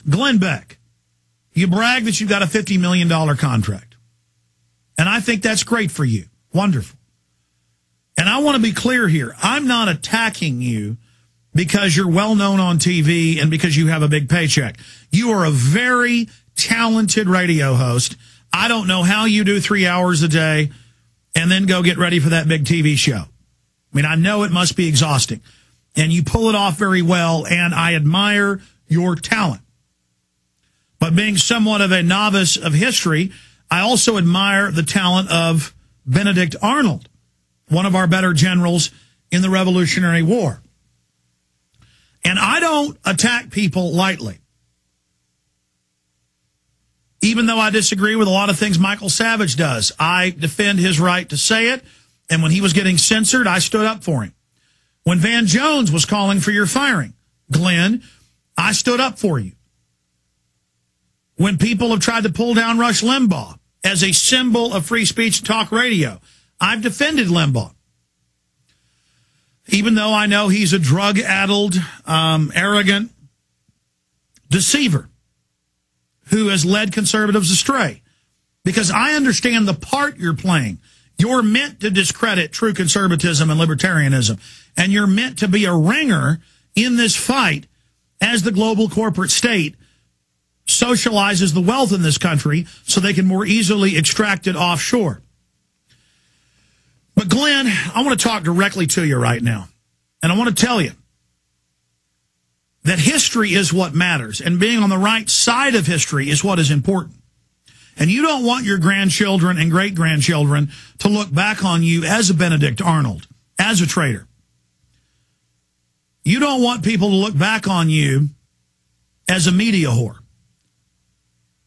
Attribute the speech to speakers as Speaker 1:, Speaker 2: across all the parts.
Speaker 1: Glenn Beck, you brag that you got a $50 million contract. And I think that's great for you. Wonderful. And I want to be clear here. I'm not attacking you because you're well known on TV and because you have a big paycheck. You are a very talented radio host. I don't know how you do 3 hours a day and then go get ready for that big TV show. I mean, I know it must be exhausting. And you pull it off very well, and I admire your talent. But being somewhat of a novice of history, I also admire the talent of Benedict Arnold, one of our better generals in the Revolutionary War. And I don't attack people lightly. Even though I disagree with a lot of things Michael Savage does, I defend his right to say it. And when he was getting censored, I stood up for him. When Van Jones was calling for your firing, Glenn, I stood up for you. When people have tried to pull down Rush Limbaugh as a symbol of free speech talk radio, I've defended Limbaugh. Even though I know he's a drug-addled, arrogant deceiver who has led conservatives astray. Because I understand the part you're playing. You're meant to discredit true conservatism and libertarianism. And you're meant to be a ringer in this fight as the global corporate state socializes the wealth in this country so they can more easily extract it offshore. But Glenn, I want to talk directly to you right now. And I want to tell you that history is what matters. And being on the right side of history is what is important. And you don't want your grandchildren and great-grandchildren to look back on you as a Benedict Arnold, as a traitor. You don't want people to look back on you as a media whore.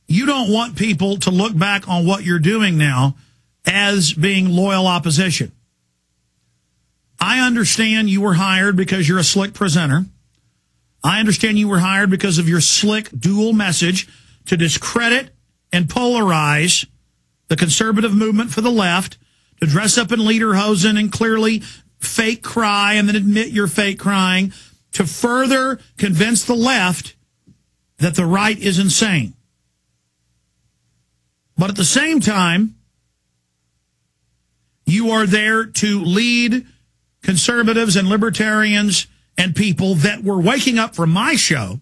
Speaker 1: You don't want people to look back on what you're doing now as being loyal opposition. I understand you were hired because you're a slick presenter. I understand you were hired because of your slick dual message to discredit and polarize the conservative movement for the left, to dress up in lederhosen and clearly fake cry and then admit you're fake crying, to further convince the left that the right is insane. But at the same time, you are there to lead conservatives and libertarians and people that were waking up from my show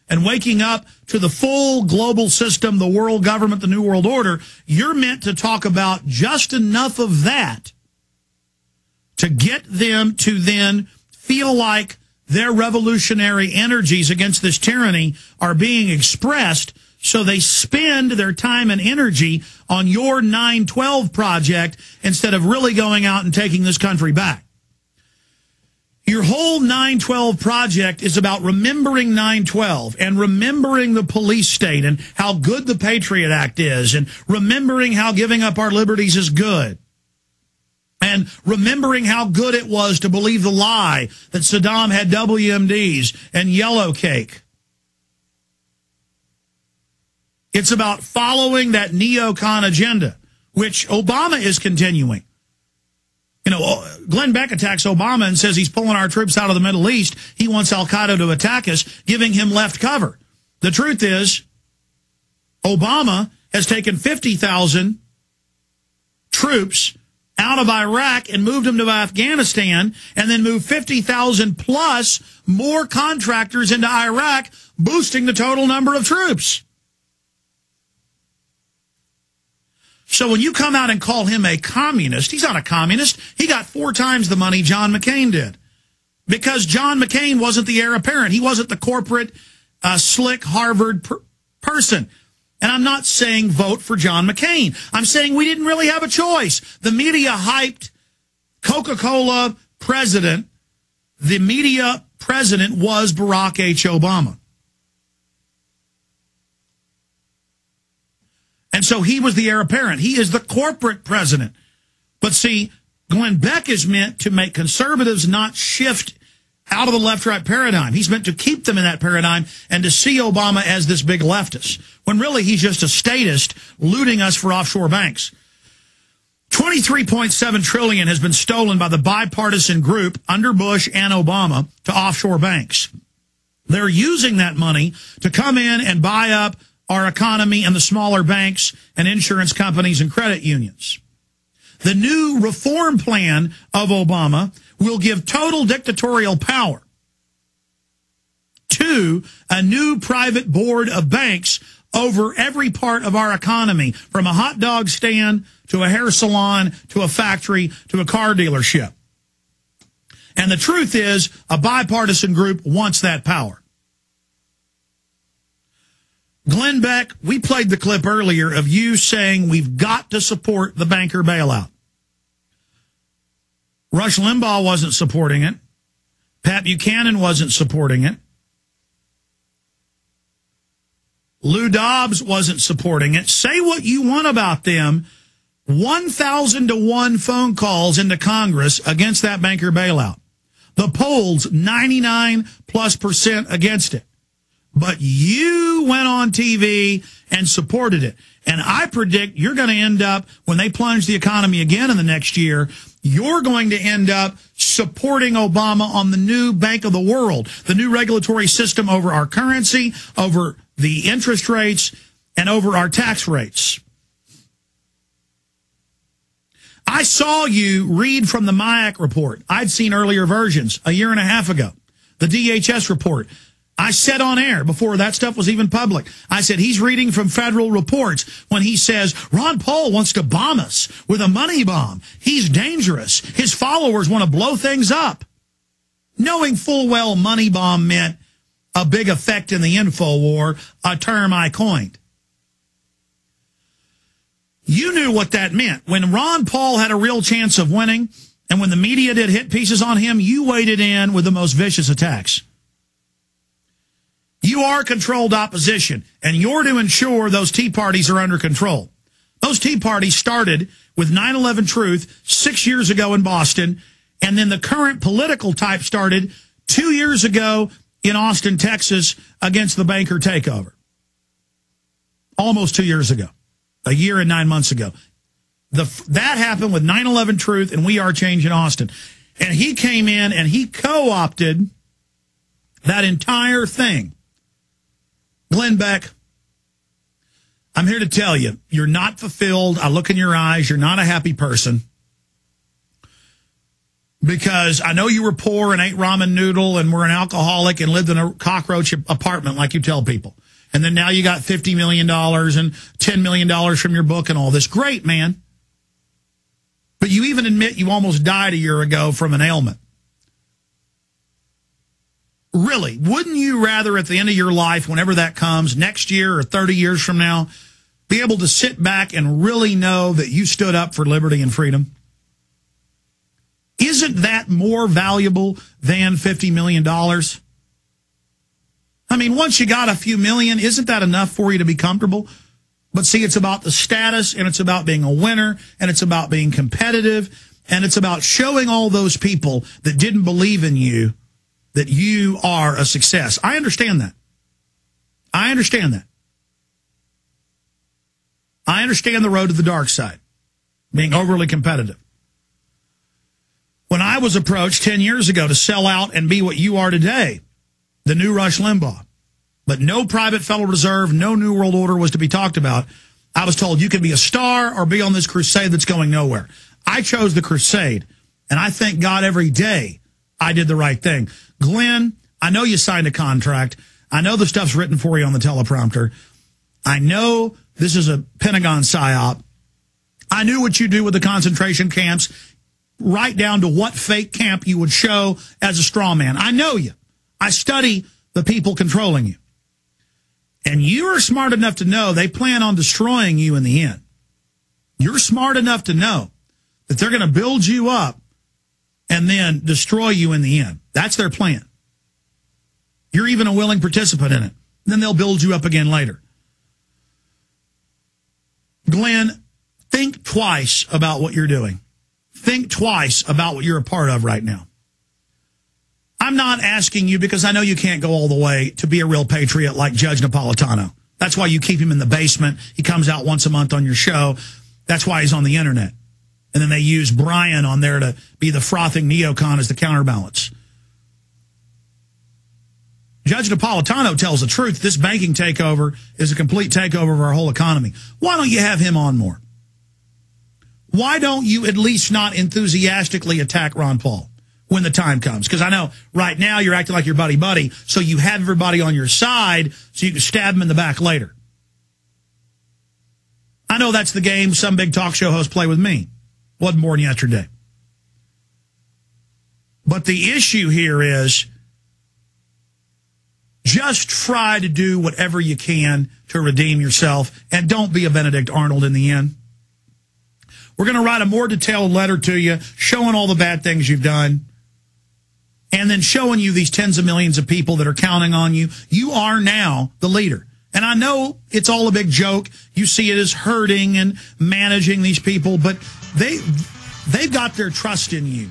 Speaker 1: and waking up to the full global system, the world government, the New World Order. You're meant to talk about just enough of that to get them to then feel like their revolutionary energies against this tyranny are being expressed, so they spend their time and energy on your 9/12 project instead of really going out and taking this country back. Your whole 9/12 project is about remembering 9/12 and remembering the police state and how good the Patriot Act is and remembering how giving up our liberties is good. And remembering how good it was to believe the lie that Saddam had WMDs and yellow cake. It's about following that neocon agenda, which Obama is continuing. You know, Glenn Beck attacks Obama and says he's pulling our troops out of the Middle East. He wants al-Qaeda to attack us, giving him left cover. The truth is, Obama has taken 50,000 troops out of Iraq and moved them to Afghanistan, and then moved 50,000 plus more contractors into Iraq, boosting the total number of troops. So when you come out and call him a communist, he's not a communist. He got 4 times the money John McCain did. Because John McCain wasn't the heir apparent. He wasn't the corporate, slick Harvard person. And I'm not saying vote for John McCain. I'm saying we didn't really have a choice. The media hyped Coca-Cola president. The media president was Barack H. Obama. And so he was the heir apparent. He is the corporate president. But see, Glenn Beck is meant to make conservatives not shift out of the left-right paradigm. He's meant to keep them in that paradigm and to see Obama as this big leftist, when really he's just a statist looting us for offshore banks. $23.7 trillion has been stolen by the bipartisan group under Bush and Obama to offshore banks. They're using that money to come in and buy up our economy and the smaller banks and insurance companies and credit unions. The new reform plan of Obama will give total dictatorial power to a new private board of banks over every part of our economy, from a hot dog stand to a hair salon to a factory to a car dealership. And the truth is, a bipartisan group wants that power. Glenn Beck, we played the clip earlier of you saying we've got to support the banker bailout. Rush Limbaugh wasn't supporting it. Pat Buchanan wasn't supporting it. Lou Dobbs wasn't supporting it. Say what you want about them. 1,000 to 1 phone calls into Congress against that banker bailout. The polls, 99+% against it. But you went on TV and supported it. And I predict you're going to end up, when they plunge the economy again in the next year, you're going to end up supporting Obama on the new Bank of the World, the new regulatory system over our currency, over the interest rates, and over our tax rates. I saw you read from the MIAC report. I'd seen earlier versions a year and a half ago, the DHS report. I said on air before that stuff was even public, I said he's reading from federal reports when he says Ron Paul wants to bomb us with a money bomb. He's dangerous. His followers want to blow things up. Knowing full well money bomb meant a big effect in the info war, a term I coined. You knew what that meant. When Ron Paul had a real chance of winning, and when the media did hit pieces on him, you waded in with the most vicious attacks. You are controlled opposition, and you're to ensure those Tea Parties are under control. Those Tea Parties started with 9/11 Truth 6 years ago in Boston, and then the current political type started 2 years ago in Austin, Texas, against the banker takeover. Almost 2 years ago. A year and 9 months ago. That happened with 9/11 Truth and We Are Change in Austin. And he came in and he co-opted that entire thing. Glenn Beck, I'm here to tell you, you're not fulfilled. I look in your eyes. You're not a happy person. Because I know you were poor and ate ramen noodle and were an alcoholic and lived in a cockroach apartment like you tell people. And then now you got $50 million and $10 million from your book and all this. Great, man. But you even admit you almost died a year ago from an ailment. Really, wouldn't you rather at the end of your life, whenever that comes, next year or 30 years from now, be able to sit back and really know that you stood up for liberty and freedom? Isn't that more valuable than $50 million? I mean, once you got a few million, isn't that enough for you to be comfortable? But see, it's about the status, and it's about being a winner, and it's about being competitive, and it's about showing all those people that didn't believe in you that you are a success. I understand that. I understand that. I understand the road to the dark side, being overly competitive. When I was approached 10 years ago to sell out and be what you are today, the new Rush Limbaugh, but no private Federal Reserve, no New World Order was to be talked about, I was told you could be a star or be on this crusade that's going nowhere. I chose the crusade, and I thank God every day I did the right thing. Glenn, I know you signed a contract. I know the stuff's written for you on the teleprompter. I know this is a Pentagon psyop. I knew what you do with the concentration camps, right down to what fake camp you would show as a straw man. I know you. I study the people controlling you. And you are smart enough to know they plan on destroying you in the end. You're smart enough to know that they're going to build you up and then destroy you in the end. That's their plan. You're even a willing participant in it. Then they'll build you up again later. Glenn, think twice about what you're doing. Think twice about what you're a part of right now. I'm not asking you, because I know you can't go all the way, to be a real patriot like Judge Napolitano. That's why you keep him in the basement. He comes out once a month on your show. That's why he's on the internet. And then they use Brian on there to be the frothing neocon as the counterbalance. Judge Napolitano tells the truth. This banking takeover is a complete takeover of our whole economy. Why don't you have him on more? Why don't you at least not enthusiastically attack Ron Paul when the time comes? Because I know right now you're acting like your buddy, so you have everybody on your side so you can stab him in the back later. I know that's the game some big talk show hosts play with me. Wasn't born yesterday. But the issue here is just try to do whatever you can to redeem yourself, and don't be a Benedict Arnold in the end. We're going to write a more detailed letter to you showing all the bad things you've done, and then showing you these tens of millions of people that are counting on you. You are now the leader. And I know it's all a big joke. You see it as hurting and managing these people, but they've got their trust in you.